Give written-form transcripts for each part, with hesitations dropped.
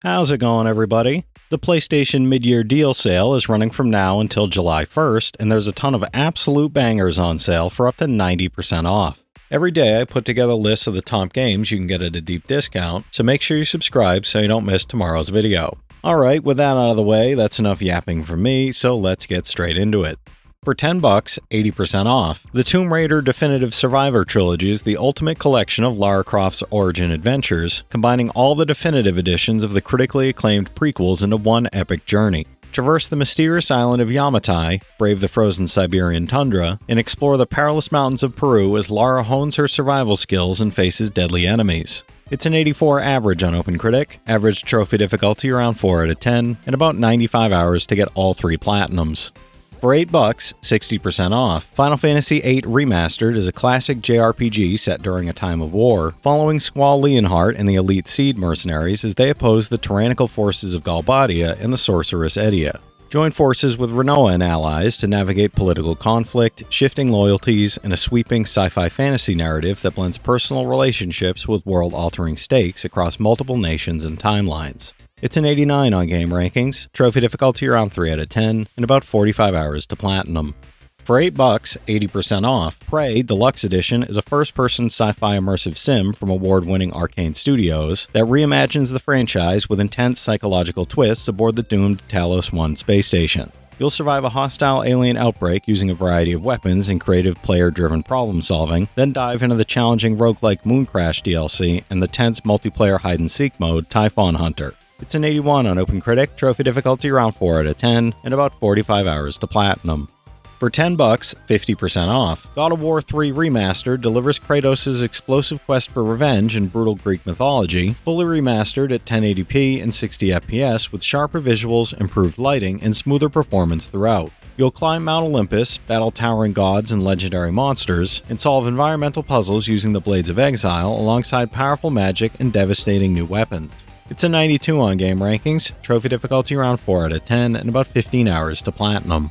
How's it going, everybody? The PlayStation mid-year deal sale is running from now until July 1st, and there's a ton of absolute bangers on sale for up to 90% off. Every day I put together lists of the top games you can get at a deep discount, so make sure you subscribe so you don't miss tomorrow's video. Alright, with that out of the way, that's enough yapping from me, so let's get straight into it. For $10, 80% off. The Tomb Raider Definitive Survivor Trilogy is the ultimate collection of Lara Croft's origin adventures, combining all the definitive editions of the critically acclaimed prequels into one epic journey. Traverse the mysterious island of Yamatai, brave the frozen Siberian tundra, and explore the perilous mountains of Peru as Lara hones her survival skills and faces deadly enemies. It's an 84 average on OpenCritic, average trophy difficulty around 4 out of 10, and about 95 hours to get all 3 platinums. For $8, 60% off. Final Fantasy VIII Remastered is a classic JRPG set during a time of war, following Squall Leonhardt and the elite Seed mercenaries as they oppose the tyrannical forces of Galbadia and the sorceress Edea. Join forces with Rinoa and allies to navigate political conflict, shifting loyalties, and a sweeping sci-fi fantasy narrative that blends personal relationships with world-altering stakes across multiple nations and timelines. It's an 89 on game rankings, trophy difficulty around 3 out of 10, and about 45 hours to platinum. For $8, 80% off, Prey Deluxe Edition is a first-person sci-fi immersive sim from award-winning Arcane Studios that reimagines the franchise with intense psychological twists aboard the doomed Talos 1 space station. You'll survive a hostile alien outbreak using a variety of weapons and creative player-driven problem-solving, then dive into the challenging roguelike Mooncrash DLC and the tense multiplayer hide-and-seek mode Typhon Hunter. It's an 81 on OpenCritic, trophy difficulty around 4 out of 10, and about 45 hours to platinum. For $10, 50% off, God of War 3 Remastered delivers Kratos' explosive quest for revenge in brutal Greek mythology, fully remastered at 1080p and 60 FPS with sharper visuals, improved lighting, and smoother performance throughout. You'll climb Mount Olympus, battle towering gods and legendary monsters, and solve environmental puzzles using the Blades of Exile alongside powerful magic and devastating new weapons. It's a 92 on game rankings, trophy difficulty around 4 out of 10, and about 15 hours to platinum.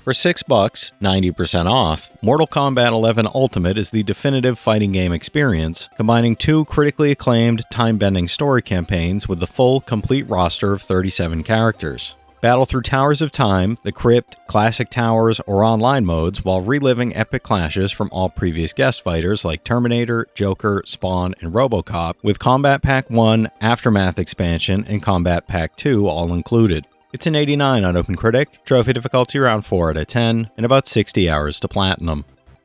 For $6, 90% off, Mortal Kombat 11 Ultimate is the definitive fighting game experience, combining 2 critically acclaimed time-bending story campaigns with the full, complete roster of 37 characters. Battle through Towers of Time, the Crypt, Classic Towers, or online modes while reliving epic clashes from all previous guest fighters like Terminator, Joker, Spawn, and RoboCop, with Combat Pack 1, Aftermath expansion, and Combat Pack 2 all included. It's an 89 on OpenCritic, trophy difficulty around 4 out of 10, and about 60 hours to platinum.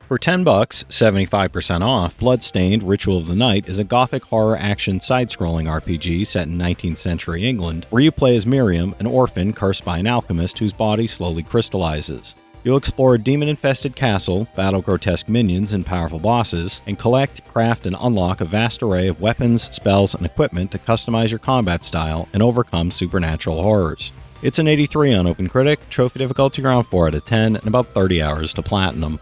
For $10, 75% off, Bloodstained Ritual of the Night is a gothic horror action side-scrolling RPG set in 19th century England, where you play as Miriam, an orphan cursed by an alchemist whose body slowly crystallizes. You'll explore a demon-infested castle, battle grotesque minions and powerful bosses, and collect, craft, and unlock a vast array of weapons, spells, and equipment to customize your combat style and overcome supernatural horrors. It's an 83 on OpenCritic, trophy difficulty around 4 out of 10, and about 30 hours to platinum.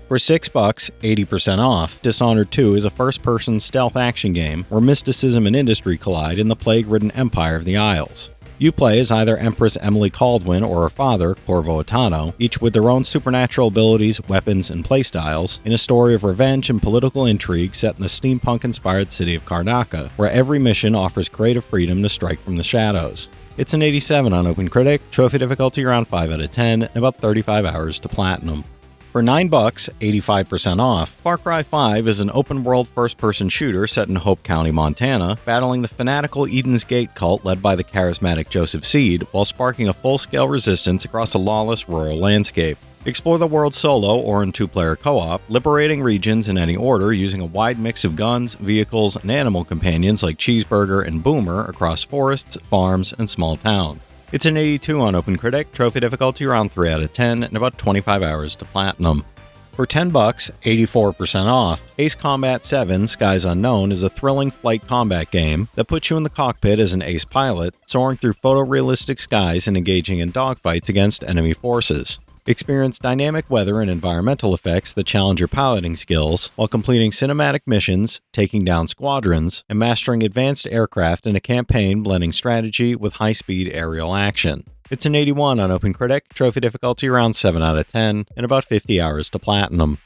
For $6, 80% off, Dishonored 2 is a first-person stealth action game where mysticism and industry collide in the plague-ridden Empire of the Isles. You play as either Empress Emily Caldwin or her father, Corvo Attano, each with their own supernatural abilities, weapons, and playstyles, in a story of revenge and political intrigue set in the steampunk-inspired city of Karnaca, where every mission offers creative freedom to strike from the shadows. It's an 87 on OpenCritic, trophy difficulty around 5 out of 10, and about 35 hours to platinum. For $9, 85% off, Far Cry 5 is an open-world first-person shooter set in Hope County, Montana, battling the fanatical Eden's Gate cult led by the charismatic Joseph Seed, while sparking a full-scale resistance across a lawless rural landscape. Explore the world solo or in 2-player co-op, liberating regions in any order using a wide mix of guns, vehicles, and animal companions like Cheeseburger and Boomer across forests, farms, and small towns. It's an 82 on OpenCritic, trophy difficulty around 3 out of 10, and about 25 hours to platinum. For $10, 84% off, Ace Combat 7 Skies Unknown is a thrilling flight combat game that puts you in the cockpit as an ace pilot, soaring through photorealistic skies and engaging in dogfights against enemy forces. Experience dynamic weather and environmental effects that challenge your piloting skills, while completing cinematic missions, taking down squadrons, and mastering advanced aircraft in a campaign blending strategy with high-speed aerial action. It's an 81 on OpenCritic, trophy difficulty around 7 out of 10, and about 50 hours to platinum.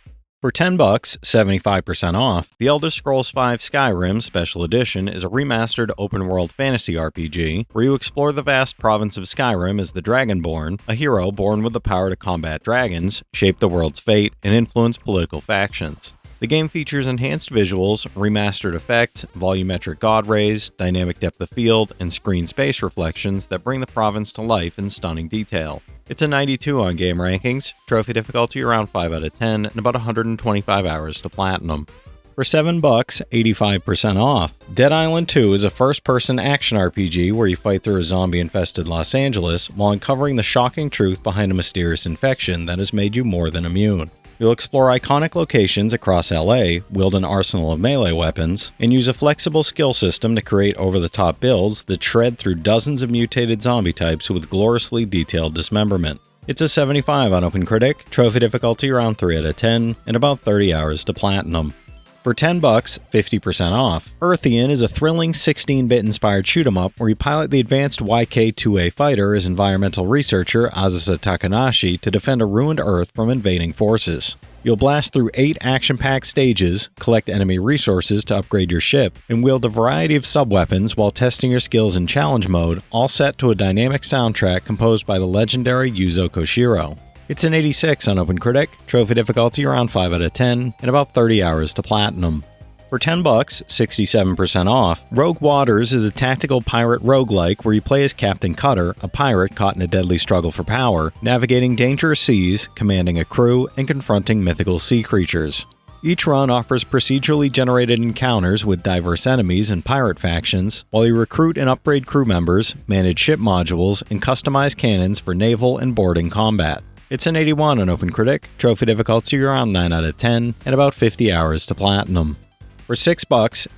For $10, 75% off, The Elder Scrolls V Skyrim Special Edition is a remastered open-world fantasy RPG where you explore the vast province of Skyrim as the Dragonborn, a hero born with the power to combat dragons, shape the world's fate, and influence political factions. The game features enhanced visuals, remastered effects, volumetric god rays, dynamic depth of field, and screen space reflections that bring the province to life in stunning detail. It's a 92 on game rankings, trophy difficulty around 5 out of 10, and about 125 hours to platinum. For $7, 85% off, Dead Island 2 is a first-person action RPG where you fight through a zombie-infested Los Angeles while uncovering the shocking truth behind a mysterious infection that has made you more than immune. You'll explore iconic locations across LA, wield an arsenal of melee weapons, and use a flexible skill system to create over-the-top builds that shred through dozens of mutated zombie types with gloriously detailed dismemberment. It's a 75 on OpenCritic, trophy difficulty around 3 out of 10, and about 30 hours to platinum. For $10, 50% off, Earthion is a thrilling 16-bit inspired shoot-'em-up where you pilot the advanced YK-2A fighter as environmental researcher Azusa Takanashi to defend a ruined Earth from invading forces. You'll blast through 8 action-packed stages, collect enemy resources to upgrade your ship, and wield a variety of sub-weapons while testing your skills in challenge mode, all set to a dynamic soundtrack composed by the legendary Yuzo Koshiro. It's an 86 on OpenCritic, trophy difficulty around 5 out of 10, and about 30 hours to platinum. For $10, 67% off, Rogue Waters is a tactical pirate roguelike where you play as Captain Cutter, a pirate caught in a deadly struggle for power, navigating dangerous seas, commanding a crew, and confronting mythical sea creatures. Each run offers procedurally generated encounters with diverse enemies and pirate factions, while you recruit and upgrade crew members, manage ship modules, and customize cannons for naval and boarding combat. It's an 81 on OpenCritic, trophy difficulty around 9 out of 10, and about 50 hours to platinum. For $6,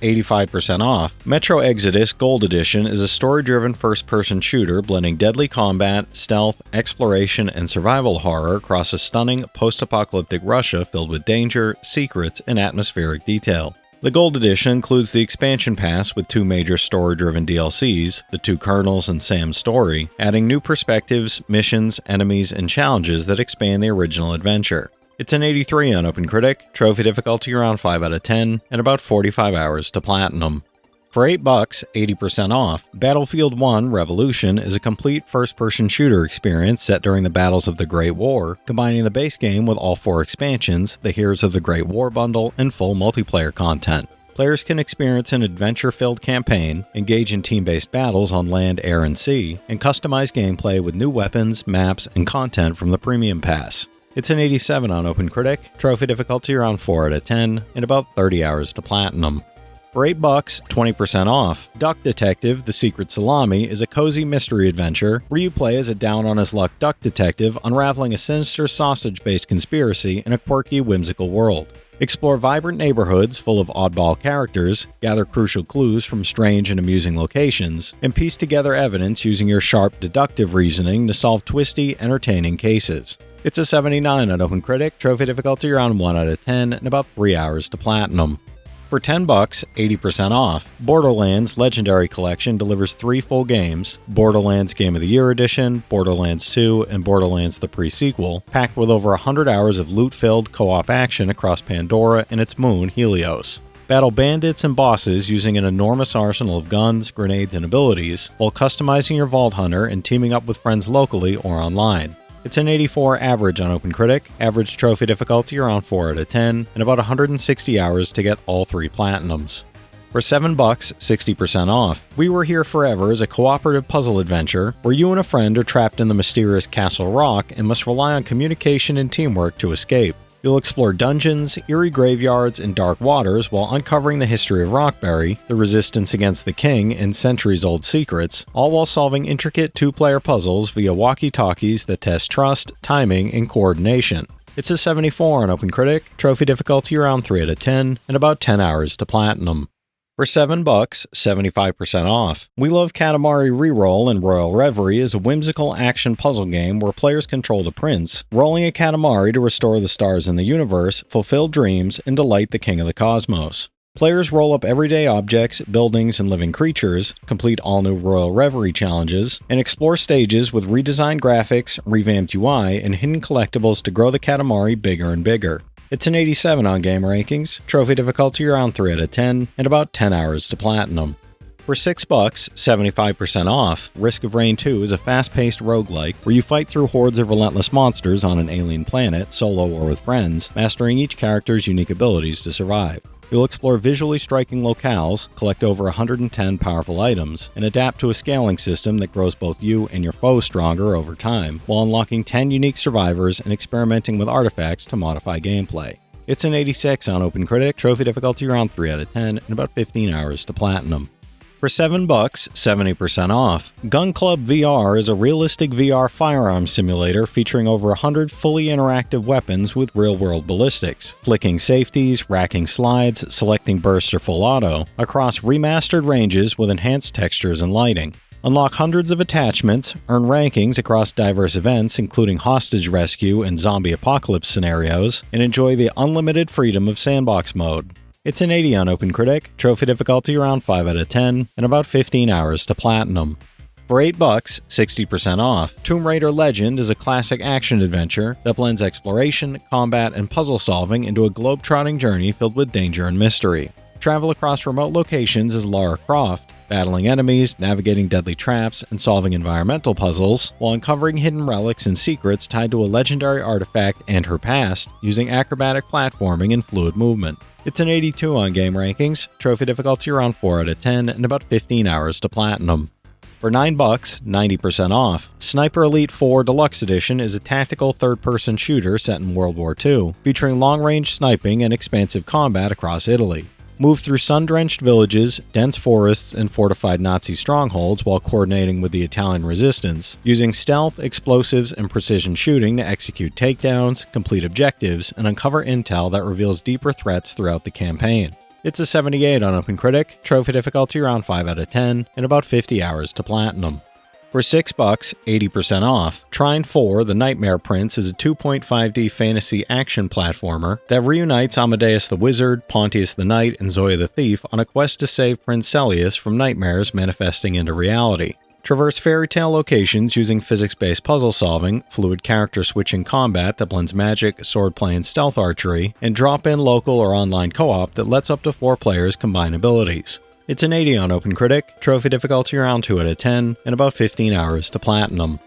85% off, Metro Exodus Gold Edition is a story-driven first-person shooter blending deadly combat, stealth, exploration, and survival horror across a stunning post-apocalyptic Russia filled with danger, secrets, and atmospheric detail. The Gold Edition includes the expansion pass with 2 major story-driven DLCs, the 2 Colonels and Sam's story, adding new perspectives, missions, enemies, and challenges that expand the original adventure. It's an 83 on OpenCritic, trophy difficulty around 5 out of 10, and about 45 hours to platinum. For $8, 80% off, Battlefield 1 Revolution is a complete first-person shooter experience set during the battles of the Great War, combining the base game with all 4 expansions, the Heroes of the Great War bundle, and full multiplayer content. Players can experience an adventure-filled campaign, engage in team-based battles on land, air, and sea, and customize gameplay with new weapons, maps, and content from the Premium Pass. It's an 87 on OpenCritic, trophy difficulty around 4 out of 10, and about 30 hours to platinum. For $8, 20% off, Duck Detective: The Secret Salami is a cozy mystery adventure where you play as a down-on-his-luck duck detective unraveling a sinister sausage-based conspiracy in a quirky, whimsical world. Explore vibrant neighborhoods full of oddball characters, gather crucial clues from strange and amusing locations, and piece together evidence using your sharp deductive reasoning to solve twisty, entertaining cases. It's a 79 on OpenCritic, trophy difficulty around 1 out of 10, and about 3 hours to platinum. For $10, 80% off, Borderlands Legendary Collection delivers 3 full games, Borderlands Game of the Year Edition, Borderlands 2, and Borderlands the Pre-Sequel, packed with over 100 hours of loot-filled co-op action across Pandora and its moon, Helios. Battle bandits and bosses using an enormous arsenal of guns, grenades, and abilities, while customizing your Vault Hunter and teaming up with friends locally or online. It's an 84 average on OpenCritic, average trophy difficulty around 4 out of 10, and about 160 hours to get all 3 platinums. For $7, 60% off, We Were Here Forever is a cooperative puzzle adventure where you and a friend are trapped in the mysterious Castle Rock and must rely on communication and teamwork to escape. You'll explore dungeons, eerie graveyards, and dark waters while uncovering the history of Rockberry, the resistance against the king, and centuries-old secrets, all while solving intricate 2-player puzzles via walkie-talkies that test trust, timing, and coordination. It's a 74 on OpenCritic, trophy difficulty around 3 out of 10, and about 10 hours to platinum. For $7, 75% off. We Love Katamari Reroll and Royal Reverie is a whimsical action puzzle game where players control the prince, rolling a Katamari to restore the stars in the universe, fulfill dreams, and delight the king of the cosmos. Players roll up everyday objects, buildings, and living creatures, complete all-new Royal Reverie challenges, and explore stages with redesigned graphics, revamped UI, and hidden collectibles to grow the Katamari bigger and bigger. It's an 87 on game rankings, trophy difficulty around 3 out of 10, and about 10 hours to platinum. For $6, 75% off, Risk of Rain 2 is a fast-paced roguelike where you fight through hordes of relentless monsters on an alien planet, solo or with friends, mastering each character's unique abilities to survive. You'll explore visually striking locales, collect over 110 powerful items, and adapt to a scaling system that grows both you and your foes stronger over time, while unlocking 10 unique survivors and experimenting with artifacts to modify gameplay. It's an 86 on OpenCritic, trophy difficulty around 3 out of 10, and about 15 hours to platinum. For $7, 70% off. Gun Club VR is a realistic VR firearms simulator featuring over 100 fully interactive weapons with real-world ballistics, flicking safeties, racking slides, selecting burst or full auto, across remastered ranges with enhanced textures and lighting. Unlock hundreds of attachments, earn rankings across diverse events including hostage rescue and zombie apocalypse scenarios, and enjoy the unlimited freedom of sandbox mode. It's an 80 on OpenCritic, trophy difficulty around 5 out of 10, and about 15 hours to platinum. For $8, 60% off, Tomb Raider Legend is a classic action-adventure that blends exploration, combat, and puzzle solving into a globe-trotting journey filled with danger and mystery. Travel across remote locations as Lara Croft, battling enemies, navigating deadly traps, and solving environmental puzzles, while uncovering hidden relics and secrets tied to a legendary artifact and her past, using acrobatic platforming and fluid movement. It's an 82 on game rankings, trophy difficulty around 4 out of 10, and about 15 hours to platinum. For $9, 90% off, Sniper Elite 4 Deluxe Edition is a tactical third-person shooter set in World War II, featuring long-range sniping and expansive combat across Italy. Move through sun-drenched villages, dense forests, and fortified Nazi strongholds while coordinating with the Italian resistance, using stealth, explosives, and precision shooting to execute takedowns, complete objectives, and uncover intel that reveals deeper threats throughout the campaign. It's a 78 on OpenCritic, trophy difficulty around 5 out of 10, and about 50 hours to platinum. For $6, 80% off, Trine 4 The Nightmare Prince is a 2.5D fantasy action platformer that reunites Amadeus the Wizard, Pontius the Knight, and Zoya the Thief on a quest to save Prince Celius from nightmares manifesting into reality. Traverse fairy tale locations using physics-based puzzle solving, fluid character switching combat that blends magic, swordplay, and stealth archery, and drop in local or online co-op that lets up to 4 players combine abilities. It's an 80 on OpenCritic, trophy difficulty around 2 out of 10, and about 15 hours to platinum.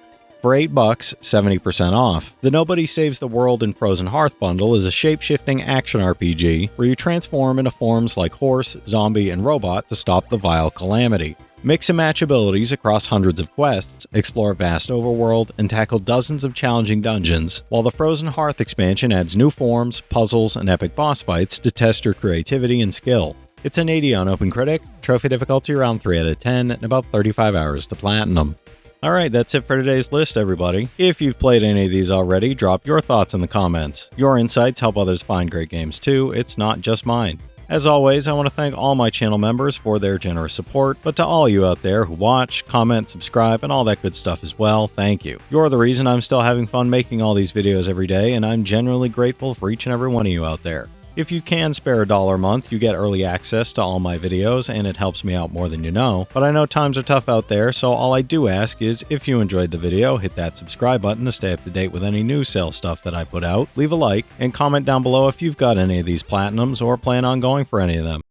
For $8, 70% off, the Nobody Saves the World in Frozen Hearth bundle is a shape-shifting action RPG where you transform into forms like horse, zombie, and robot to stop the vile calamity. Mix and match abilities across hundreds of quests, explore a vast overworld, and tackle dozens of challenging dungeons, while the Frozen Hearth expansion adds new forms, puzzles, and epic boss fights to test your creativity and skill. It's an 80 on OpenCritic, trophy difficulty around 3 out of 10, and about 35 hours to platinum. Alright, that's it for today's list, everybody. If you've played any of these already, drop your thoughts in the comments. Your insights help others find great games too, it's not just mine. As always, I want to thank all my channel members for their generous support, but to all you out there who watch, comment, subscribe, and all that good stuff as well, thank you. You're the reason I'm still having fun making all these videos every day, and I'm genuinely grateful for each and every one of you out there. If you can spare $1 a month, you get early access to all my videos, and it helps me out more than you know. But I know times are tough out there, so all I do ask is, if you enjoyed the video, hit that subscribe button to stay up to date with any new sale stuff that I put out, leave a like, and comment down below if you've got any of these platinums or plan on going for any of them.